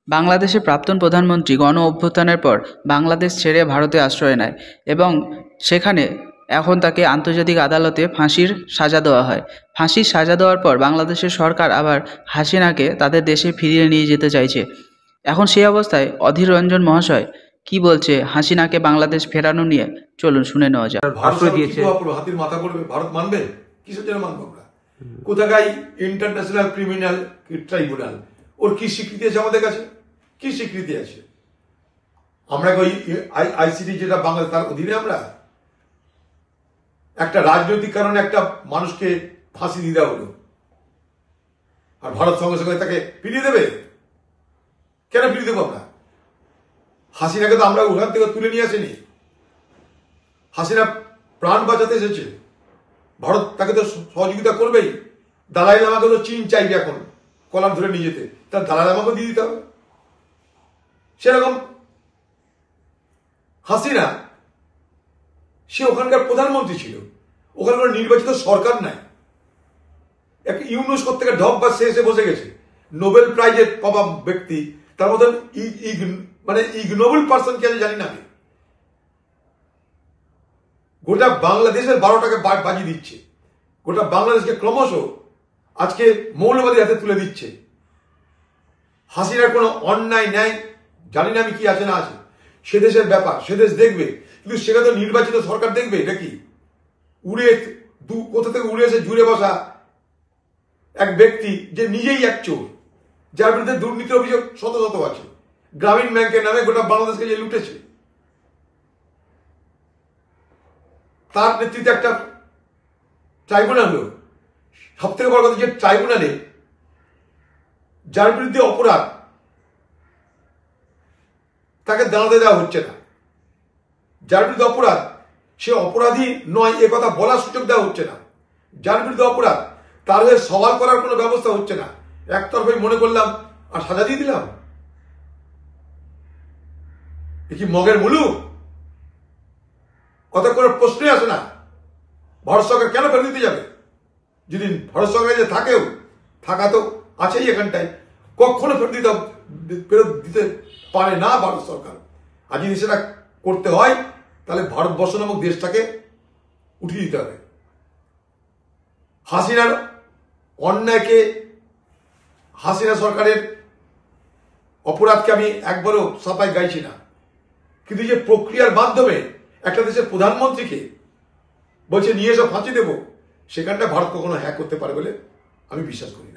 বাংলাদেশের প্রাক্তন প্রধানমন্ত্রী গণ অভ্যুত্থানের পর বাংলাদেশ ছেড়ে ভারতে আশ্রয় নেয় এবং সেখানে এখন তাকে আন্তর্জাতিক আদালতে ফাঁসির সাজা দেওয়া হয়। ফাঁসির সাজা দেওয়ার পর বাংলাদেশের সরকার আবার হাসিনাকে তাদের দেশে ফিরিয়ে নিয়ে যেতে চাইছে। এখন সেই অবস্থায় অধীর রঞ্জন মহাশয় কি বলছে হাসিনাকে বাংলাদেশ ফেরানো নিয়ে, চলুন শুনে নেওয়া যাক। আশ্রয় দিয়েছে, হাতির মাথা পড়বে, ভারত মানবে? কিসের জন্য মানবো আমরা? কোথাকায় ইন্টারন্যাশনাল ক্রিমিনাল ট্রাইব্যুনাল, ওর কি স্বীকৃতি আছে আমাদের কাছে? কি স্বীকৃতি আছে? আমরা ওই আইসিটি যেটা বাংলাদেশ, তার অধীনে আমরা একটা রাজনৈতিক কারণে একটা মানুষকে ফাঁসি দিয়ে দেওয়া হলো, আর ভারত সঙ্গে সঙ্গে তাকে ফিরিয়ে দেবে? কেন ফিরিয়ে দেবো আমরা? হাসিনাকে তো আমরা ওখান থেকে তুলে নিয়ে আসেনি। হাসিনা প্রাণ বাঁচাতে এসেছে, ভারত তাকে তো সহযোগিতা করবেই। দালাই লামাকে তো চীন চাইবে এখন কলাম ধরে নিয়ে যেতে, তার দালাই লামাকে দিয়ে দিতে হবে। সেরকম হাসিনা, সে ওখানকার প্রধানমন্ত্রী ছিল, ওখানকার নির্বাচিত সরকার নাই। এক ইউনুস থেকে ঢপ বা শেষে বসে গেছে, নোবেল প্রাইজের পাওয়া ব্যক্তি, তার মতন মানে ইগনোবল পার্সন কে আছে জানি না আমি। গোটা বাংলাদেশের 12টাকে বাজিয়ে দিচ্ছে, গোটা বাংলাদেশকে ক্রমশ আজকে মৌলবাদী হাতে তুলে দিচ্ছে। হাসিনার কোনো অন্যায় ন্যায় জানি না আমি কি আছে না আছে, সে দেশের ব্যাপার, সে দেশ দেখবে, কিন্তু সেখানে তো নির্বাচিত সরকার দেখবে। এটা কি উড়ে কোথা থেকে উড়ে এসে জুড়ে বসা এক ব্যক্তি, যে নিজেই এক চোর, যার বিরুদ্ধে দুর্নীতির অভিযোগ শত শত আছে, গ্রামীণ ব্যাংকের নামে গোটা বাংলাদেশকে যে লুটেছে, তার নেতৃত্বে একটা ট্রাইব্যুনাল হলো। সব থেকে বড় কথা, যে ট্রাইব্যুনালে যার বিরুদ্ধে অপরাধ তাকে দাঁড়াতে দেওয়া হচ্ছে না, যার বিরুদ্ধে অপরাধ সে অপরাধী নয় এ কথা বলার সুযোগ দেওয়া হচ্ছে না, যার বিরুদ্ধে অপরাধ তার হয়ে সওয়াল করার কোনো ব্যবস্থা হচ্ছে না। একতরফাই মনে করলাম আর সাজা দিয়ে দিলাম। এ কি মগের মুলুক? কথা কোনো প্রশ্নই আসে না। ভারত সরকার কেন ফেরত দিতে যাবে? যদি ভারত সরকার যে থাকেও, থাকা তো আছেই এখানটায়, কখনো ফেরত দিতে পারে না ভারত সরকার। আর যদি সেটা করতে হয় তাহলে ভারতবর্ষ নামক দেশটাকে উঠিয়ে দিতে হবে। হাসিনার অন্যায়কে, হাসিনা সরকারের অপরাধকে আমি একবারও সাফাই গাইছি না, কিন্তু যে প্রক্রিয়ার মাধ্যমে একটা দেশের প্রধানমন্ত্রীকে বলছে নিয়ে এসে ফাঁসি দেবো, সেখানটা ভারত কখনো হ্যাক করতে পারে বলে আমি বিশ্বাস করি না।